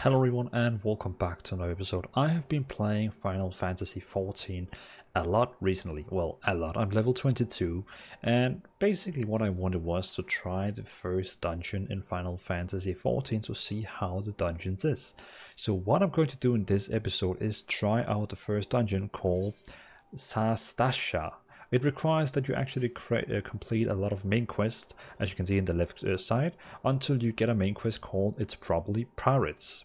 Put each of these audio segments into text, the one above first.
Hello everyone and welcome back to another episode. I have been playing Final Fantasy XIV a lot recently. Well, a lot. I'm level 22 and basically what I wanted was to try the first dungeon in Final Fantasy XIV to see how the dungeons is. So what I'm going to do in this episode is try out the first dungeon called Sastasha. It requires that you actually complete a lot of main quests, as you can see in the left side, until you get a main quest called It's Probably Pirates.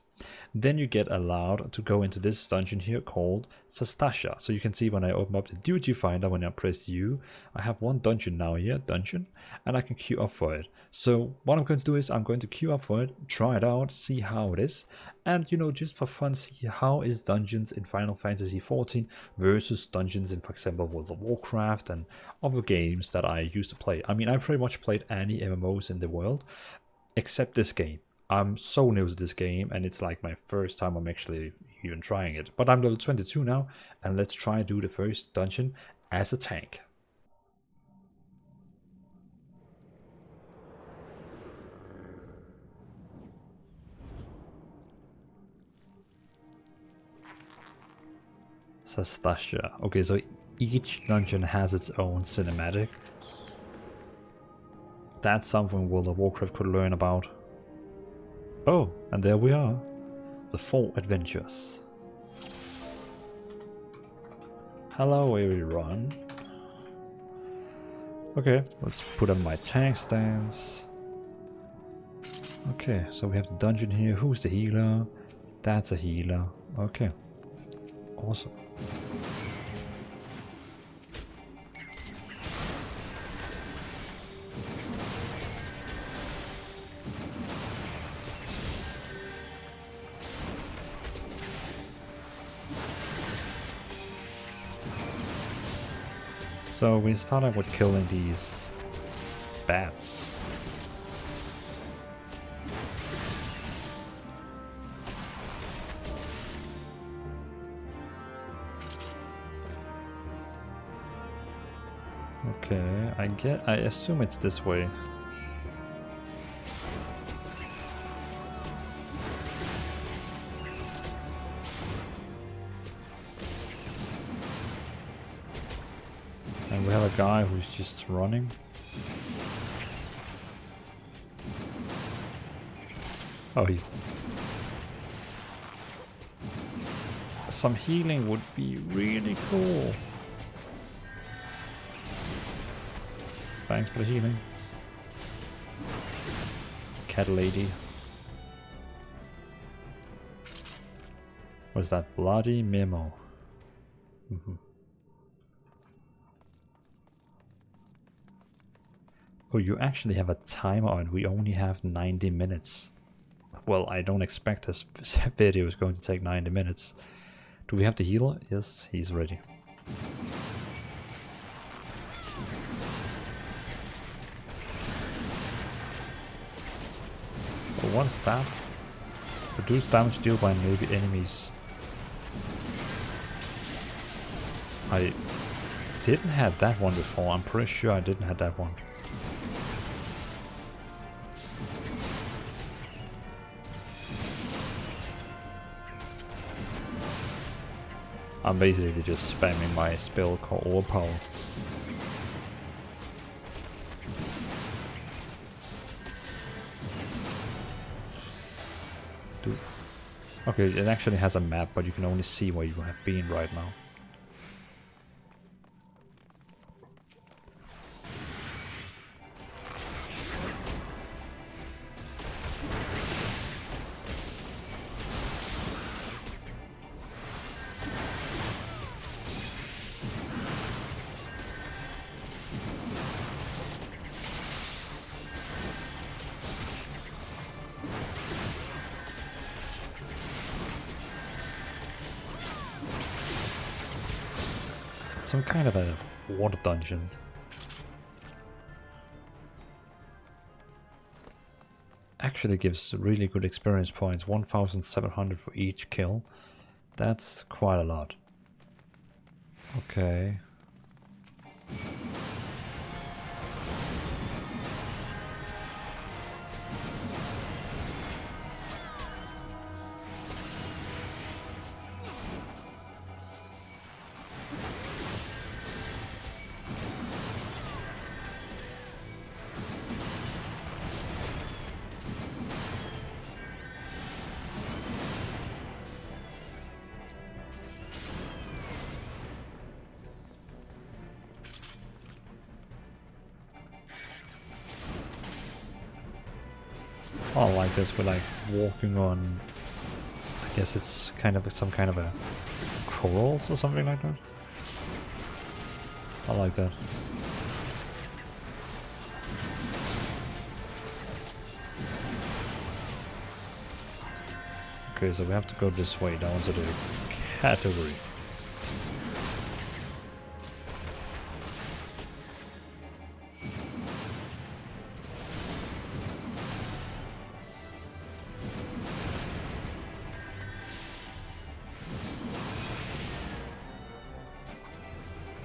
Then you get allowed to go into this dungeon here called Sastasha. So you can see when I open up the duty finder, when I press U, I have one dungeon now here, dungeon, and I can queue up for it. So what I'm going to do is I'm going to queue up for it, try it out, see how it is, and just for fun, see how is dungeons in Final Fantasy XIV versus dungeons in, for example, World of Warcraft and other games that I used to play. I mean, I pretty much played any MMOs in the world except this game. I'm so new to this game and it's like my first time I'm actually even trying it. But I'm level 22 now and let's try to do the first dungeon as a tank. Sastasha. Okay, so each dungeon has its own cinematic. That's something World of Warcraft could learn about. Oh, and there we are. The 4 adventures. Hello everyone. Okay, let's put on my tank stance. Okay, so we have the dungeon here. Who's the healer? That's a healer. Okay. Awesome. So we started with killing these bats. Okay, I assume it's this way. And we have a guy who's just running. Oh, some healing would be really cool. Thanks for the healing. Cat lady. What's that? Bloody memo. Oh, you actually have a timer and we only have 90 minutes. Well, I don't expect this video is going to take 90 minutes. Do we have the healer? Yes, he's ready. One stab. Reduce damage dealt by enemy enemies. I didn't have that one before. I'm pretty sure I didn't have that one. I'm basically just spamming my spell called Overpower. Dude. Okay, it actually has a map, but you can only see where you have been right now. Some kind of a water dungeon. Actually gives really good experience points, 1700 for each kill. That's quite a lot. Okay. Oh, like this, we're like walking on, I guess it's kind of some kind of a corals or something like that. I like that. Okay, so we have to go this way down to the category.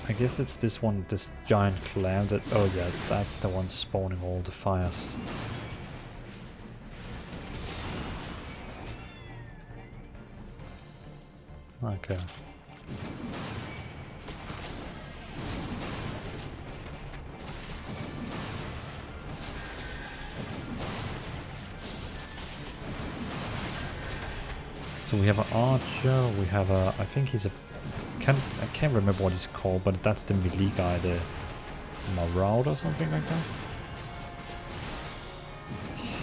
I guess it's this one, this giant cloud that... Oh yeah, that's the one spawning all the fires. Okay. So we have an archer, we have a... I think he's a... I can't remember what he's called, but that's the melee guy, the Marauder or something like that.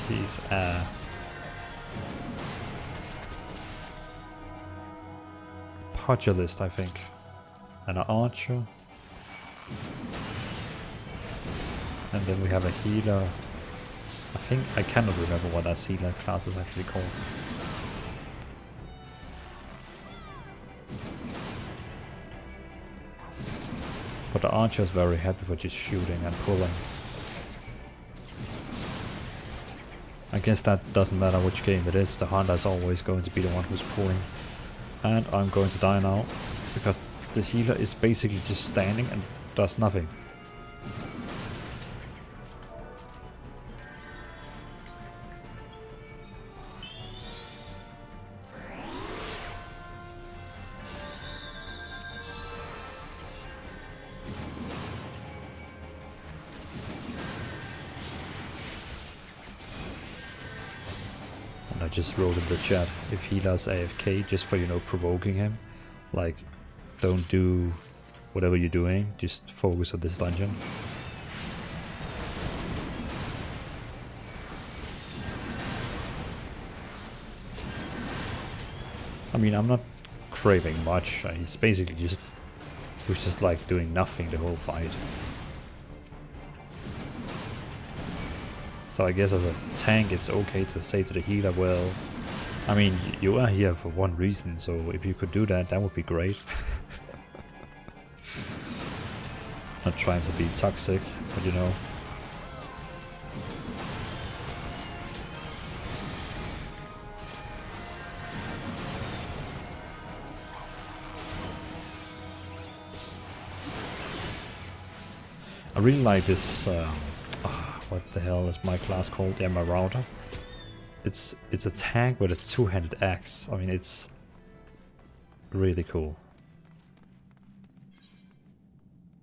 He's a pugilist, I think, and an archer, and then we have a healer. I think I cannot remember what that healer class is actually called. But the archer is very happy for just shooting and pulling. I guess that doesn't matter which game it is, the hunter is always going to be the one who's pulling. And I'm going to die now, because the healer is basically just standing and does nothing. I just wrote in the chat, if healer's AFK, just for, you know, provoking him. Like, don't do whatever you're doing, just focus on this dungeon. I mean, I'm not craving much, he's basically just... he was just like doing nothing the whole fight. So I guess as a tank it's okay to say to the healer, well, I mean, you are here for one reason, so if you could do that, that would be great. Not trying to be toxic, but you know. I really like this, what the hell is my class called? Yeah, Marauder. It's a tank with a two-handed axe. I mean, it's really cool.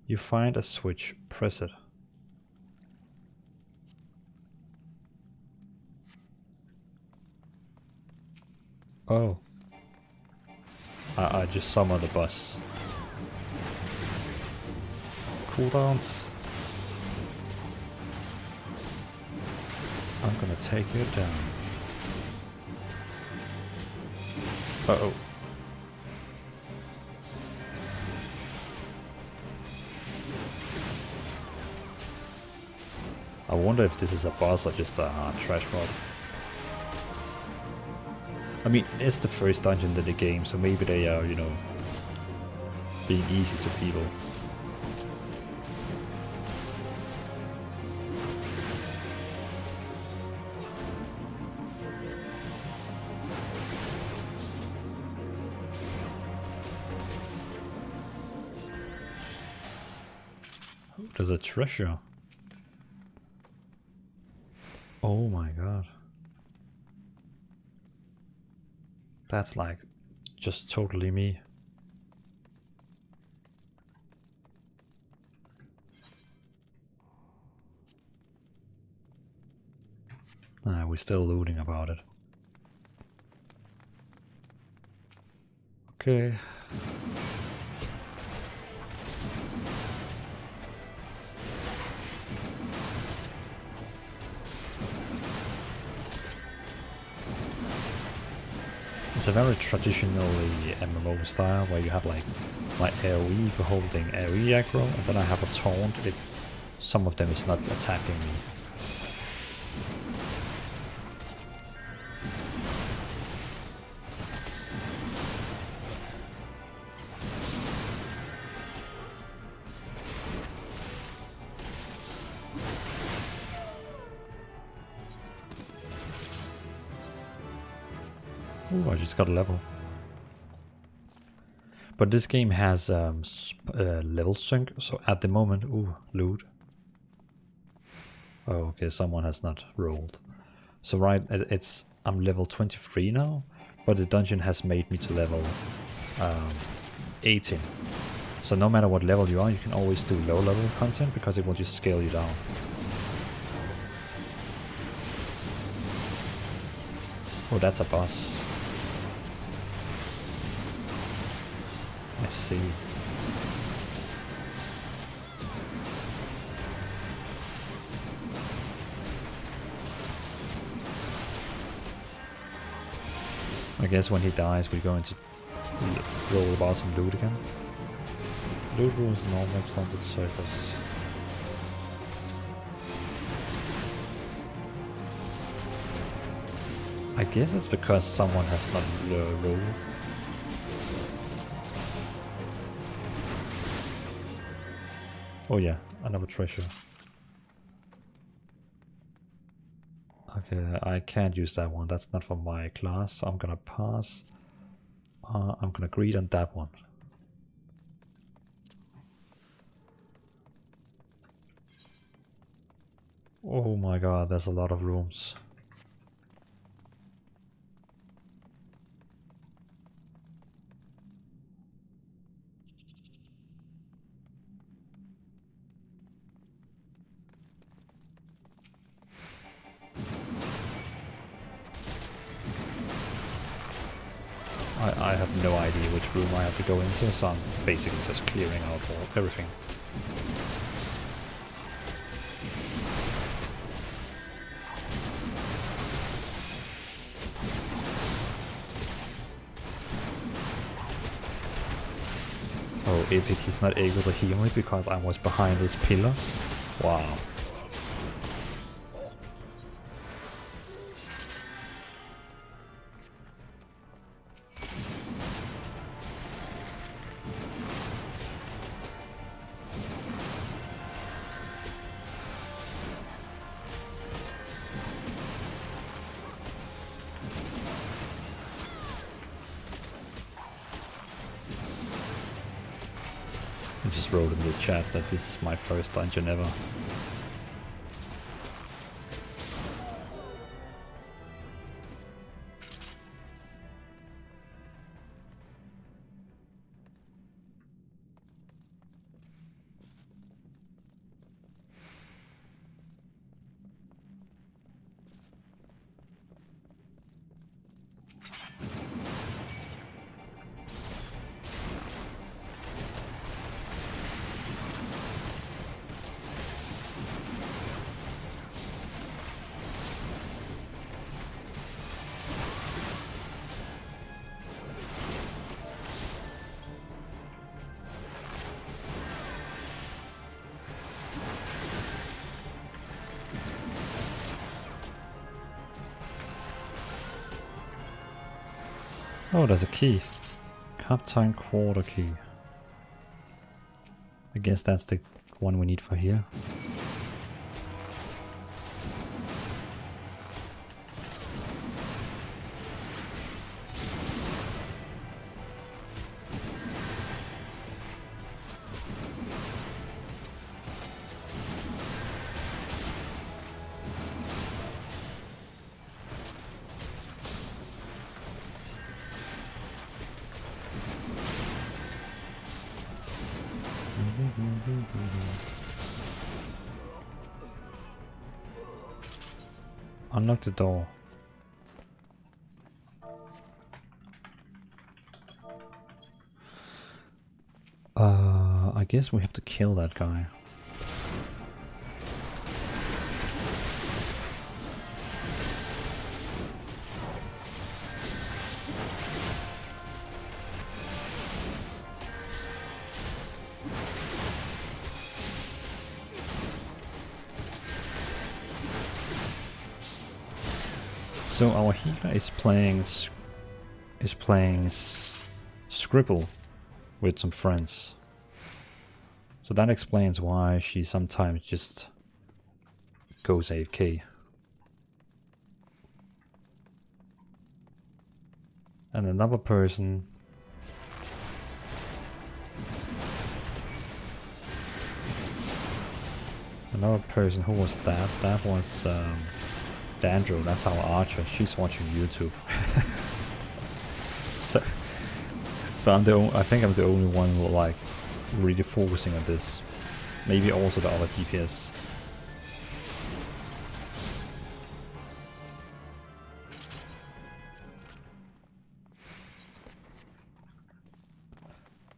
You find a switch, press it. Oh. I just summoned the boss. Cooldowns. I'm gonna take you down. Uh-oh. I wonder if this is a boss or just a trash mob. I mean, it's the first dungeon in the game, so maybe they are, you know, being easy to people. There's a treasure. Oh my god. That's like just totally me. Nah, we're still looting about it. Okay. It's a very traditionally MMO style where you have like my AoE for holding AoE aggro, and then I have a taunt if some of them is not attacking me. Ooh, I just got a level. But this game has level sync, so at the moment, ooh, loot. Oh, okay, someone has not rolled. So right, I'm level 23 now, but the dungeon has made me to level 18. So no matter what level you are, you can always do low level content because it will just scale you down. Oh, that's a boss. I see. I guess when he dies, we're going to roll about some loot again. Loot rules normal extended surface. I guess it's because someone has not rolled. Oh yeah, another treasure. Okay, I can't use that one. That's not for my class. So I'm gonna pass. I'm gonna greed on that one. Oh my god, there's a lot of rooms. I have no idea which room I have to go into, so I'm basically just clearing out everything. Oh, epic, he's not able to heal me because I was behind this pillar. Wow. I just wrote in the chat that this is my first dungeon ever. Oh, there's a key. Captain Quarter key. I guess that's the one we need for here. Unlock the door. I guess we have to kill that guy. So our healer is playing Scribble with some friends. So that explains why she sometimes just goes AFK. And another person who was that? That was Dandro, that's our archer. She's watching YouTube. so I think I'm the only one who like really focusing on this. Maybe also the other DPS.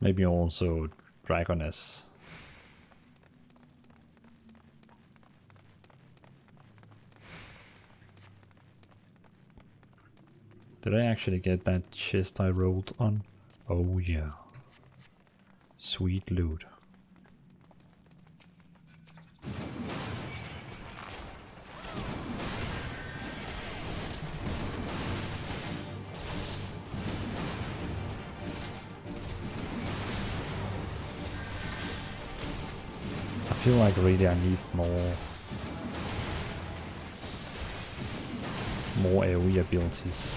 Maybe also Dragoness. Did I actually get that chest I rolled on? Oh yeah. Sweet loot. I feel like really I need more AoE abilities.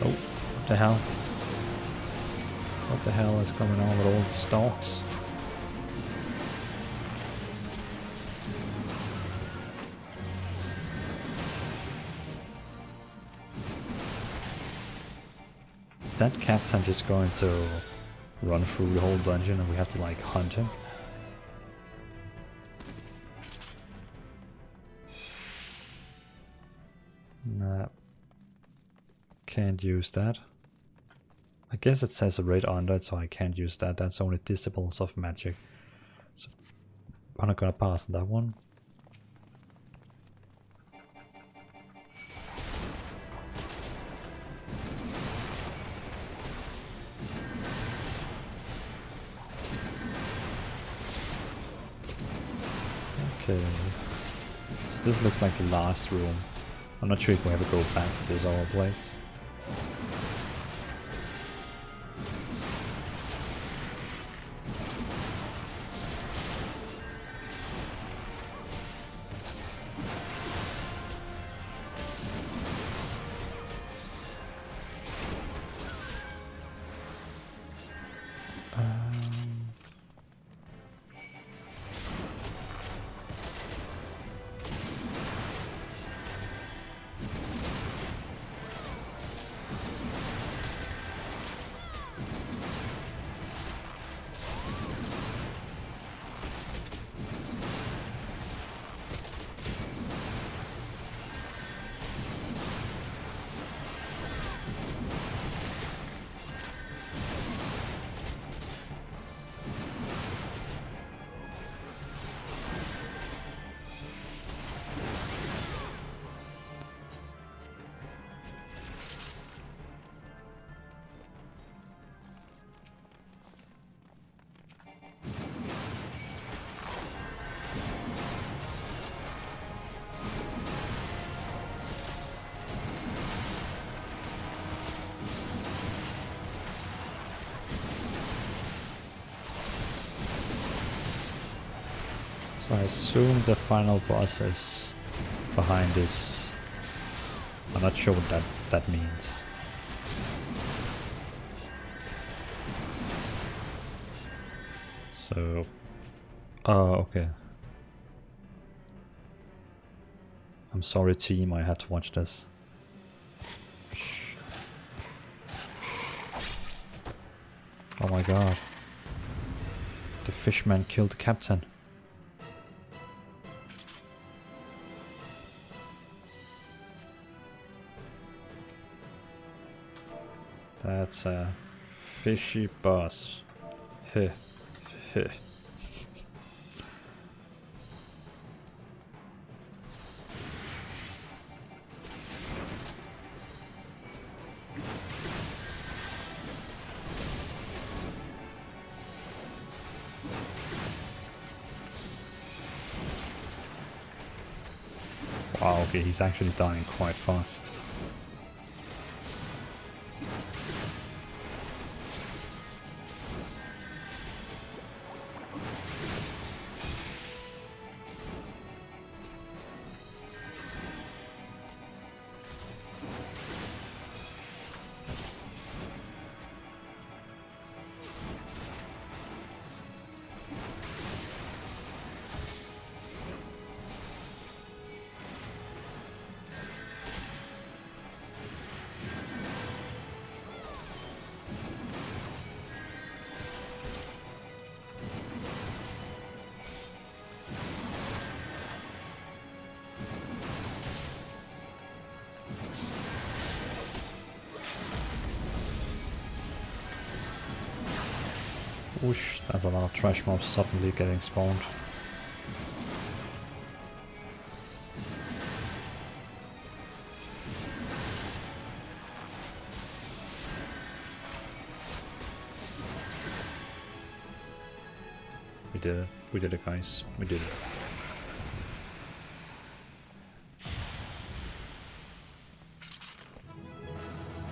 What the hell? What the hell is going on with all the stalks? Is that captain just going to run through the whole dungeon and we have to like hunt him? Nah. Can't use that. I guess it says a red under it, so I can't use that. That's only disciples of magic. So I'm not gonna pass that one. Okay. So this looks like the last room. I'm not sure if we ever go back to this old place. So I assume the final boss is behind this. I'm not sure what that means. So, oh, okay. I'm sorry, team. I had to watch this. Oh my god. The fishman killed the captain. That's a fishy boss. Heh, heh. Wow, okay, he's actually dying quite fast. Whoosh, there's a lot of trash mobs suddenly getting spawned. We did it guys, we did it.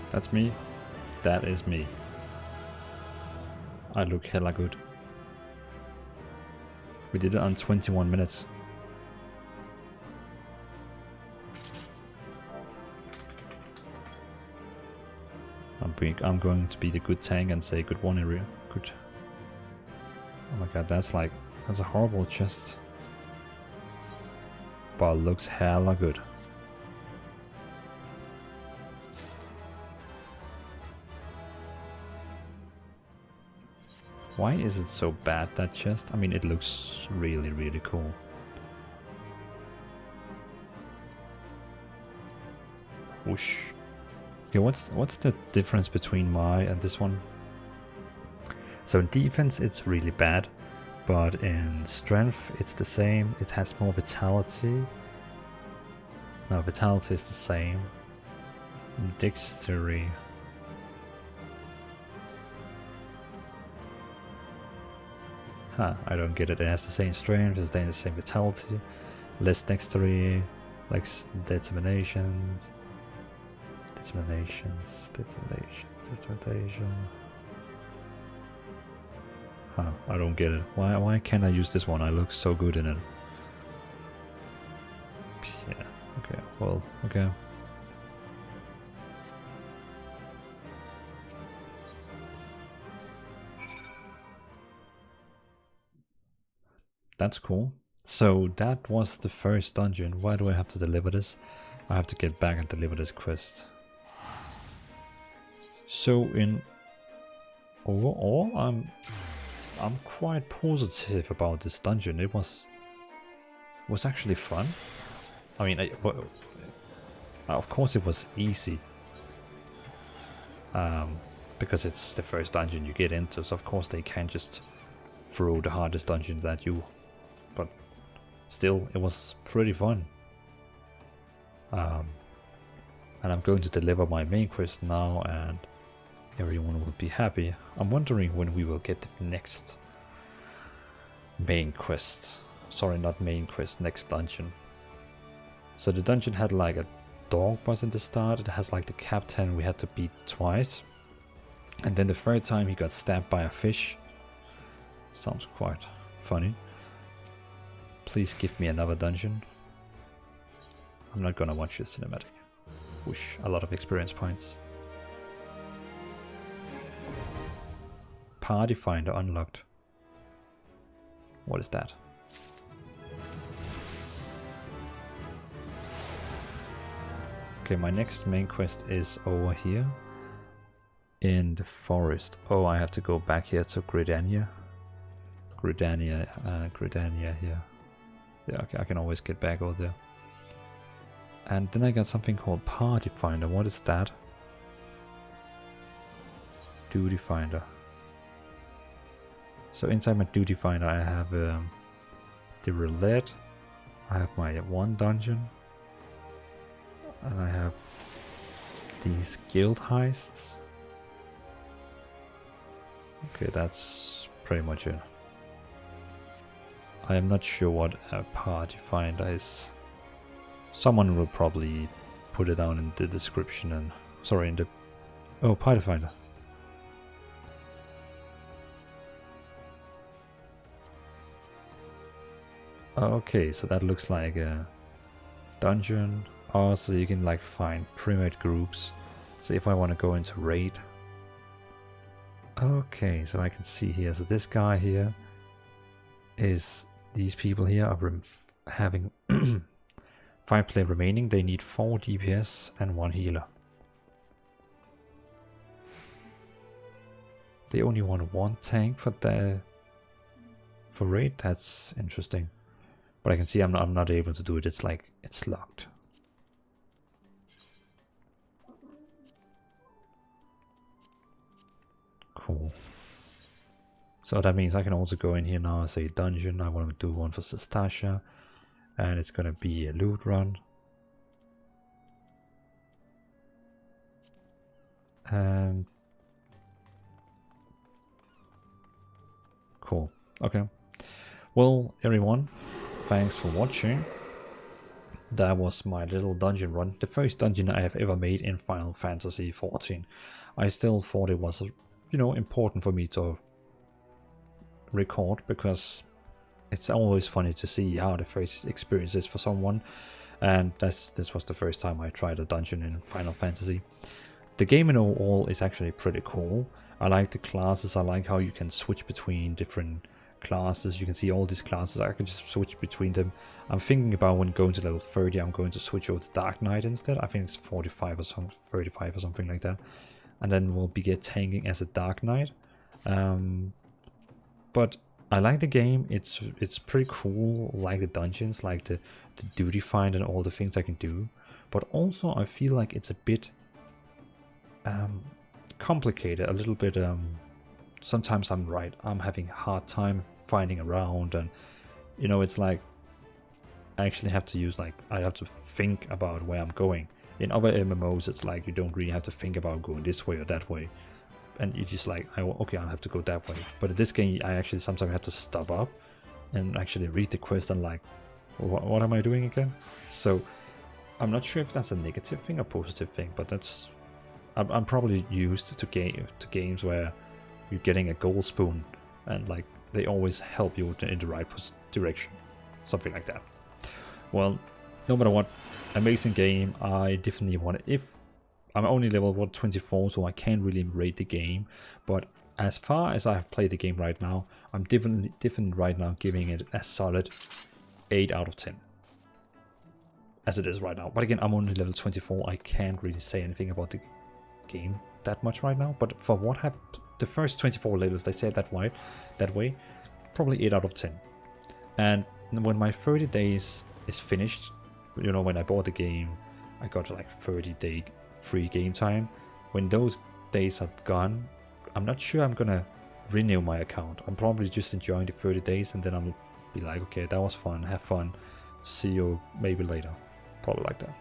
That's me, that is me. I look hella good. We did it on 21 minutes. I'm going to be the good tank and say good one area. Good. Oh my god, that's a horrible chest. But it looks hella good. Why is it so bad, that chest? I mean, it looks really, really cool. Whoosh. Okay, what's the difference between my and this one? So in defense, it's really bad. But in strength, it's the same. It has more vitality. No, vitality is the same. Dexterity. Huh, I don't get it. It has the same strength, it has the same vitality, less dexterity, less determination. Huh, I don't get it. Why can't I use this one? I look so good in it. Yeah, okay, well, okay. That's cool. So that was the first dungeon. Why do I have to deliver this? I have to get back and deliver this quest. So in overall, I'm quite positive about this dungeon. It was actually fun. I mean, of course it was easy. Because it's the first dungeon you get into, so of course they can't just throw the hardest dungeons at you. But still, it was pretty fun. And I'm going to deliver my main quest now, and everyone will be happy. I'm wondering when we will get the next main quest. Sorry, not main quest, next dungeon. So the dungeon had like a dog boss in the start. It has like the captain we had to beat twice. And then the third time he got stabbed by a fish. Sounds quite funny. Please give me another dungeon. I'm not gonna watch this cinematic. Whoosh, a lot of experience points. Party finder unlocked. What is that? Okay, my next main quest is over here in the forest. Oh, I have to go back here to Gridania. Gridania here. Yeah, okay, I can always get back over there. And then I got something called Party Finder. What is that? duty finder. So inside my duty finder I have the roulette, I have my one dungeon, and I have these guild heists. Okay, that's pretty much it. I am not sure what a party finder is. Someone will probably put it down in the description and sorry, in the party finder. Okay, so that looks like a dungeon. Also, you can like find primate groups. So if I want to go into raid. Okay, so I can see here. So this guy here is these people here are having 5 player remaining. They need 4 DPS and 1 healer. They only want 1 tank for raid. That's interesting. But I can see I'm not able to do it. It's like it's locked. Cool. So that means I can also go in here now and say dungeon. I want to do one for Sastasha, and it's gonna be a loot run. And cool. Okay. Well, everyone, thanks for watching. That was my little dungeon run. The first dungeon I have ever made in Final Fantasy XIV. I still thought it was, important for me to record because it's always funny to see how the first experience is for someone. And this was the first time I tried a dungeon in Final Fantasy. The game in overall is actually pretty cool. I like the classes. I like how you can switch between different classes. You can see all these classes. I can just switch between them. I'm thinking about when going to level 30, I'm going to switch over to Dark Knight instead. I think it's 45 or something, 35 or something like that. And then we'll be tanking as a Dark Knight. But I like the game. It's pretty cool. Like the dungeons, like the duty find and all the things I can do. But also I feel like it's a bit complicated, a little bit. Sometimes I'm having a hard time finding around, and it's like I actually have to use I have to think about where I'm going. In other MMOs it's like you don't really have to think about going this way or that way, and you just okay, I have to go that way. But in this game I actually sometimes have to stop up and actually read the quest and what am I doing again? So I'm not sure if that's a negative thing or positive thing, but I'm probably used to games where you're getting a gold spoon and they always help you in the right direction, something like that. Well, no matter what, amazing game. I definitely want it. If I'm only level 24, so I can't really rate the game, but as far as I have played the game right now, I'm definitely right now giving it a solid 8 out of 10 as it is right now. But again, I'm only level 24. I can't really say anything about the game that much right now, but for what happened, the first 24 levels, they said that way, probably 8 out of 10. And when my 30 days is finished, when I bought the game, I got 30-day free game time. When those days are gone, I'm not sure I'm gonna renew my account. I'm probably just enjoying the 30 days, and then I'm be like, okay, that was fun, have fun, see you maybe later, probably like that.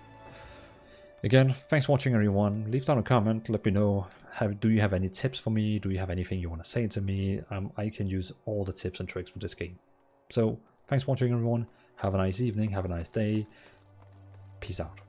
Again, thanks for watching, everyone. Leave down a comment, let me know, do you have any tips for me? Do you have anything you want to say to me? I can use all the tips and tricks for this game. So, thanks for watching, everyone. Have a nice evening, have a nice day. Peace out.